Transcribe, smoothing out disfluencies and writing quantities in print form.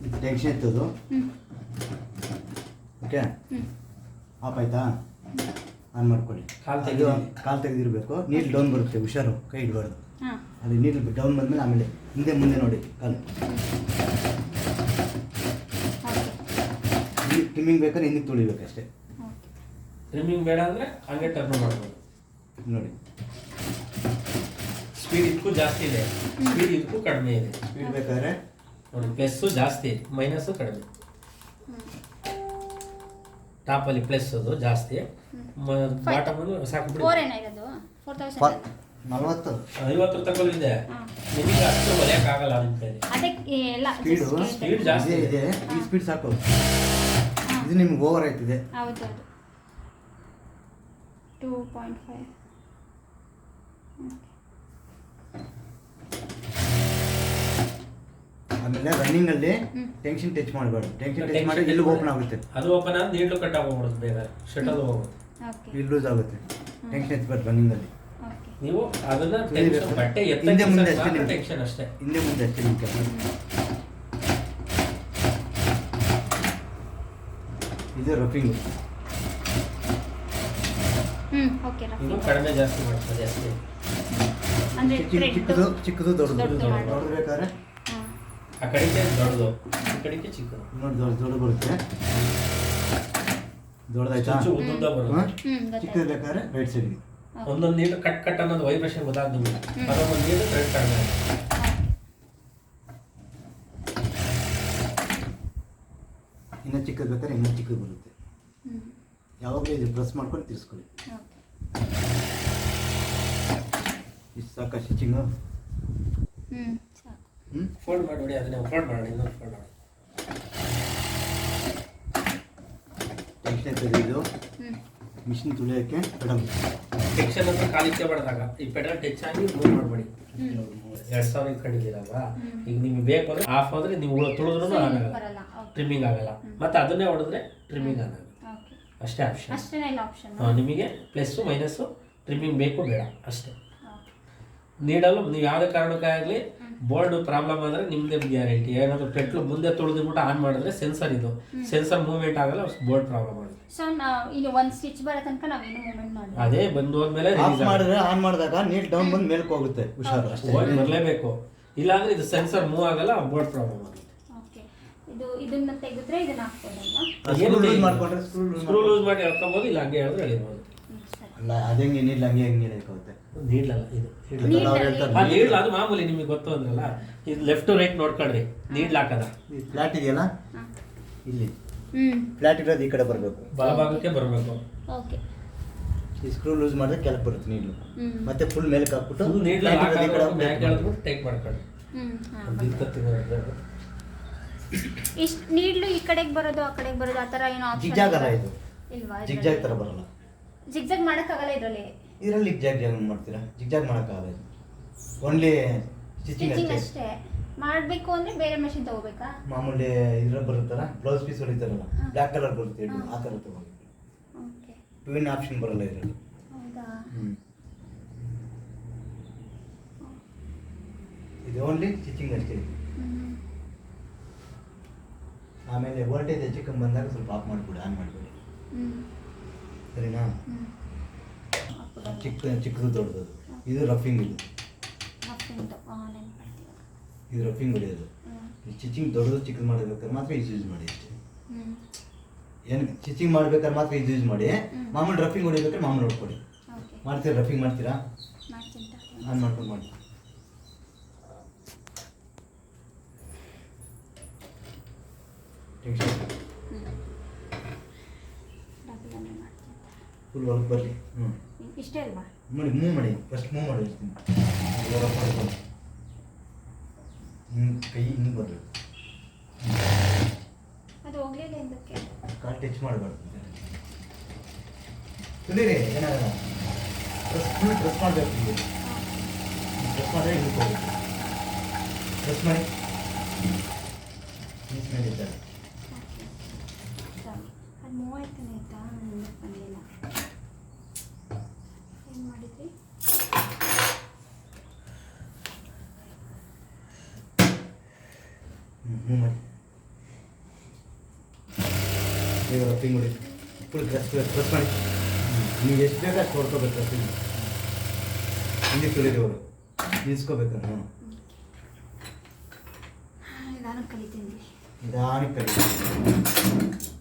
ಇದು tension ಎತ್ತೋದು. Okay, of ಆಯ್ತಾ? On ಮಾಡ್ಕೊಳ್ಳಿ. ಕಾಲು ತೆಗೆದಿರಬೇಕು. ನೀರು ಡೌನ್ ಬರುತ್ತೆ, ಹುಷಾರು, ಕೈ ಇಡಬಾರ್ದು. ಅಲ್ಲಿ ನೀರು ಡೌನ್ ಬಂದಮೇಲೆ ಆಮೇಲೆ ಹಿಂದೆ ಮುಂದೆ ನೋಡಿ ಕಾಲು. ಟ್ರಿಮ್ಮಿಂಗ್ ಬೇಕಾದ್ರೆ ಹಿಂದಕ್ಕೆ ತುಳಿಬೇಕಷ್ಟೇ. ಟ್ರಿಮ್ಮಿಂಗ್ ಬೇಡ ಅಂದರೆ ಹಾಗೆ ಟರ್ನ್ ಮಾಡ್ಬೋದು. ನೋಡಿ, ಸ್ಪೀಡ್ ಇದಕ್ಕೂ ಜಾಸ್ತಿ ಇದೆ, ಸ್ಪೀಡ್ ಇದಕ್ಕೂ ಕಡಿಮೆ ಇದೆ. ಸ್ಪೀಡ್ ಬೇಕಾದ್ರೆ ನೋಡಿ, ಪ್ಲಸ್ಸು ಜಾಸ್ತಿ, ಮೈನಸ್ಸು ಕಡಿಮೆ. ಟಾಪಲ್ಲಿ ಪ್ಲಸ್ ಅದು ಜಾಸ್ತಿ, ಬಾಟಮಲ್ಲಿ ಸಾಕು. 40 50 ತಗೊಳ್ಳಿದೆ. ನಿಮಗೆ ಅಷ್ಟು ಹೊಲಿಯೋಕ್ಕಾಗಲ್ಲ ನಿಮ್ಮ ಕೈಲಿ. ಸ್ಪೀಡ್ ಜಾಸ್ತಿ ಇದೆ. ಈ ಸ್ಪೀಡ್ ಸಾಕು. ಇದು ನಿಮ್ಗೆ ಓವರ್ ಆಯ್ತಿದೆ. ಹೌದು, 2.5. ಆಮೇಲೆ ರನ್ನಿಂಗ್ ಅಲ್ಲಿ ಟೆನ್ಷನ್ ಟಚ್ ಮಾಡಬಾರ್ದು. ಟೆನ್ಷನ್ ಟಚ್ ಮಾಡಿ ಇಲ್ಲಿ ಓಪನ್ ಆಗುತ್ತೆ. ಅದು ಓಪನ್ ಆಗಿ ನೀಡ್ಲು ಕಟ್ ಆಗೋಗ್ಬಿಡುತ್ತೆ, ಬೇಗ ಶಟಲ್ ಹೋಗುತ್ತೆ, ಇಲ್ಲಿ ಲೂಸ್ ಆಗುತ್ತೆ. ಟೆನ್ಷನ್ ಎತ್ತಬಾರ್ದು ರನ್ನಿಂಗ್ ಅಲ್ಲಿ. ನೀವು ಅದನ್ನ ಬಟ್ಟೆ ಹಿಂದೆ ಮುಂದೆ ಅಷ್ಟೇ, ಟೆನ್ಷನ್ ಅಷ್ಟೇ, ಹಿಂದೆ ಮುಂದೆ ಅಷ್ಟೇ ನಿಮ್ಮ ಕೆಲಸ. ಇದು ರಫಿಂಗ್. ಇದು ಕಡಿಮೆ ಜಾಸ್ತಿ ಮಾಡ್ತದೆ ಅಷ್ಟೇ. ಚಿಕ್ಕದು ದೊಡ್ಡದು ಬೇಕಾದ್ರೆ ಆ ಕಡೆಗೆ ದೊಡ್ಡದು, ಈ ಕಡೆಗೆ ಚಿಕ್ಕದು. ನೋಡಿ, ದೊಡ್ಡ ಬರುತ್ತೆ. ದೊಡ್ಡದಾಯ್ತಾ? ಉದ್ದ ಬರುತ್ತೆ. ಚಿಕ್ಕದು ಬೇಕಾದ್ರೆ ರೈಟ್ ಸೈಡ್ಗೆ. ಒಂದೊಂದು ನೀರು ಕಟ್ ಅನ್ನೋದು ವೈಬ್ರೇಷನ್ ಗೊತ್ತಾಗ ನಿಮಗೆ. ಅದೊಂದು ನೀರು ಕರೆಕ್ಟ್ ಕಡಿಮೆ. ಇನ್ನೂ ಚಿಕ್ಕದು ಬೇಕಾದ್ರೆ ಇನ್ನೂ ಚಿಕ್ಕದು ಬರುತ್ತೆ. ಯಾವಾಗಲೂ ಇದು ಪ್ರೆಸ್ ಮಾಡ್ಕೊಂಡು ತಿರ್ಸ್ಕೊಳ್ಳಿ. ಇಷ್ಟು ಸಾಕಾ ಸ್ಟಿಚಿಂಗು? ಫೋಲ್ಡ್ ಮಾಡಿ, ಅದನ್ನ ಫೋಲ್ಡ್ ಮಾಡಿ, ಇನ್ನೊಂದು ಫೋಲ್ಡ್ ಮಾಡಿ. ಟೆನ್ಷನ್ ಎತ್ತೋದು ಇದು ಮಿಷಿನ್ ತುಳಿಯೋಕ್ಕೆ ಪೆಡಲ್. ಟೆನ್ಷನ್ ಅಂತ ಕಾಲಿಕ್ಕೆ ಬಡ್ದಾಗ ಈ ಪೆಡಲ್ ಟಚ್ ಆಗಿ ಮೂವ್ ಮಾಡಬೇಡಿ. 2000 ಕಡಿದಿರಲ್ವಾ, ಈಗ ನಿಮಗೆ ಬೇಕು ಅಂದ್ರೆ ಆಫ್ ಆದರೆ ನೀವು ತುಳಿದ್ರೂ ಆಗಲ್ಲ, ಟ್ರಿಮ್ಮಿಂಗ್ ಆಗಲ್ಲ. ಮತ್ತೆ ಅದನ್ನೇ ಹೊಡೆದ್ರೆ ಟ್ರಿಮ್ಮಿಂಗ್ ಆಗಲ್ಲ. ಅಷ್ಟೇ ಆಪ್ಷನ್. ನಿಮಗೆ ಪ್ಲಸ್ಸು ಮೈನಸ್ಸು ಟ್ರಿಮ್ಮಿಂಗ್ ಬೇಕು ಬೇಡ ಅಷ್ಟೇ. ನೀಡಲು ನೀವು ಯಾವುದೇ ಕಾರಣಕ್ಕಾಗಲಿ ಬೋರ್ಡ್ ಪ್ರಾಬ್ಲಮ್ ಆದರೆ ನಿಮ್ಮದೇ ಗ್ಯಾರಂಟಿ. ಏನಾದರೂ ಪೆಟ್ಲು ಮುಂದೆ ತುಳಿದ್ಬಿಟ್ಟು ಆನ್ ಮಾಡಿದ್ರೆ ಸೆನ್ಸರ್ ಮೂವ್ಮೆಂಟ್ ಆಗಲ್ಲ, ಬೋರ್ಡ್ ಪ್ರಾಬ್ಲಮ್ ಆಗುತ್ತೆ. ಅದೇ ಬಂದು ಹೋದ್ಮೇಲೆ ಆನ್ ಮಾಡಿದಾಗ ನೀರು ಡೌನ್ ಬಂದು ಮೇಲ್ಕ್ ಹೋಗುತ್ತೆ, ಹುಷಾರು ಅಷ್ಟೇ. ಬರಲೇಬೇಕು, ಇಲ್ಲಾಂದ್ರೆ ಇದು ಸೆನ್ಸರ್ ಮೂವ್ ಆಗಲ್ಲ, ಬೋರ್ಡ್ ಪ್ರಾಬ್ಲಮ್ ಆಗುತ್ತೆ. ಸ್ಕ್ರೂ ಲೂಸ್ ಮಾಡಿ ಎಳ್ಕೊಬೋದು, ಇಲ್ಲ ಹಂಗೆ ಹೇಳಿದ್ರೆ ಎಳಿಬೋದು. ಅಲ್ಲ, ಅದಂಗೆ ನೀಡ್ಲ ಹಂಗೆ ಎಳ್ಕೋಗುತ್ತೆ. ನೀಡ್ಲಲ್ಲ ಇದು, ನೀಡ್ಲ ಅದು ಮಾಮೂಲಿ ನಿಮಗೆ ಗೊತ್ತು ಅಂದ್ರಲ್ಲ. ಇದು ಲೆಫ್ಟ್ ರೈಟ್ ನೋಡ್ಕೊಳ್ರಿ, ನೀಡ್ಲ ಹಾಕದ. ಫ್ಲಾಟ್ ಇದೆಯಲ್ಲ, ಇಲ್ಲಿ ಫ್ಲಾಟ್ ಇರೋದು ಈ ಕಡೆ ಬರಬೇಕು, ಬಲಭಾಗಕ್ಕೆ ಬರಬೇಕು. ಈ ಸ್ಕ್ರೂ ಲೂಸ್ ಮಾಡಿದ್ರೆ ಕೆಳಗೆ ಬರುತ್ತೆ ನೀಡ್ಲು. ಮತ್ತೆ ಫುಲ್ ಮೇಲಕ್ಕೆ ಹಾಕ್ಬಿಟ್ಟು ಟೇಕ್ ಮಾಡ್ಕೊಳ್ಳಿ. ನೀಡ್ಲು ಈ ಕಡೆಗೆ ಬರೋದು ಆ ಕಡೆಗೆ ಬರೋದು ಆ ಥರ ಏನೋ ಆಪ್ಷನ್ ಜಿಗ್ಜಾಗ್ ಅಲ್ಲ ಇದು, ಜಿಗ್ಜಾಗ್ ಥರ ಬರಲ್ಲ. ಜಿಗ್ಜಾಗ್ ಮಾಡೋಕ್ಕಾಗಲ್ಲ ಇದರಲ್ಲಿ. ಜಿಗ್ಜಾಗ್ ಮಾಡ್ತೀರಾ? ಜಿಗ್ಜಾಗ್ ಮಾಡೋಕ್ಕಾಗಲ್ಲ, ಇದು ಓನ್ಲಿ ಸ್ಟಿಚಿಂಗ್ ಅಷ್ಟೇ. ಮಾಡಬೇಕು ಅಂದರೆ ಬೇರೆ ಮೆಷಿನ್ ತಗೋಬೇಕಾ? ಮಾಮೂಲಿ ಇದ್ರ ಬರುತ್ತಲ್ಲ, ಬ್ಲೌಸ್ ಪೀಸ್ ಹೊಡಿತಾರಲ್ಲ, ಬ್ಲ್ಯಾಕ್ ಕಲರ್ ಬರುತ್ತೆ, ಆ ಥರ ತಗೋಬೇಕು. ಟ್ವಿನ್ ಆಪ್ಷನ್ ಬರಲ್ಲ ಇದರಲ್ಲಿ. ಇದು ಓನ್ಲಿ ಸ್ಟಿಚಿಂಗ್ ಅಷ್ಟೇ. ಆಮೇಲೆ ವೋಲ್ಟೇಜ್ ಹೆಚ್ಚು ಕಮ್ಮಿ ಬಂದಾಗ ಸ್ವಲ್ಪ ಆಫ್ ಮಾಡಿಬಿಡಿ, ಆನ್ ಮಾಡಿಬಿಡಿ, ಸರಿನಾ? ಚಿಕ್ಕದು ದೊಡ್ಡದು. ಇದು ರಫಿಂಗ್, ಇದು ರಫಿಂಗ್ ಹೊಡೆಯೋದು. ಸ್ಟಿಚಿಂಗ್ ದೊಡ್ಡದು ಚಿಕ್ಕದು ಮಾಡಬೇಕಾದ್ರೆ ಮಾತ್ರ ಇದು ಯೂಸ್ ಮಾಡಿ ಅಷ್ಟೇ. ಏನು ಸ್ಟಿಚಿಂಗ್ ಮಾಡ್ಬೇಕಾದ್ರೆ ಮಾತ್ರ ಇದು ಯೂಸ್ ಮಾಡಿ. ಮಾಮೂಲಿ ರಫಿಂಗ್ ಹೊಡಿಬೇಕಾದ್ರೆ ಮಾಮೂಲಿ ಹೊಡ್ಕೊಡಿ. ಮಾಡ್ತೀರಾ? ರಫಿಂಗ್ ಮಾಡ್ತೀರಾ? ಆನ್ ಮಾಡ್ಕೊಂಡು ಮಾಡಿ. ಫುಲ್ ವರ್ಕ್ ಬರಲಿ. ಇಷ್ಟೇ ಅಲ್ವಾ? ನೋಡಿ, ಮೂವ್ ಮಾಡಿ, ಫಸ್ಟ್ ಮೂವ್ ಮಾಡಿ. ಕೈ ಹಿಂಗೆ ಬರಬೇಕು, ಅದು ಹೋಗ್ಲಿಲ್ಲ ಎಂದಕ್ಕೆ? ಕಾಲು ಟಚ್ ಮಾಡಬಾರ್ದು. ತಿಳಿರಿ, ಏನಾಗಲ್ಲ. ಫುಲ್ ಪ್ರೆಸ್ ಮಾಡಬೇಕು. ಪ್ರೆಸ್ ಮಾಡಿದ್ರೆ ಹಿಂಗೆ ಹೋಗುತ್ತೆ. ಪ್ರೆಸ್ ಮಾಡಿ ಮಿಸ್ ಮಾಡಿದ್ದಾರೆ. ಅದು ಮೂವ್ ಆಯ್ತಾನೆ ಆಯ್ತಾ? ಬಂದಿಲ್ಲ. ಏನು ಮಾಡಿದ್ರಿ? ಮೂವ್ ಮಾಡಿ. ಈಗ ರಫಿಂಗ್ ಹೊಡಿ ಫುಲ್ ಪ್ರೆಸ್ ಮಾಡಿ ನೀವು ಎಷ್ಟು ಬೇಕು ಅಷ್ಟು ಹೊಡ್ಕೋಬೇಕು ರಫಿಂಗ್ ಹಿಂದೆ ತುಳಿದವರು ನಿಲ್ಸ್ಕೋಬೇಕು ನಾವು ನಿಧಾನಕ್ಕೆ ಕಲಿತೀನಿ ನಿಧಾನಕ್ಕೆ ಕಲಿ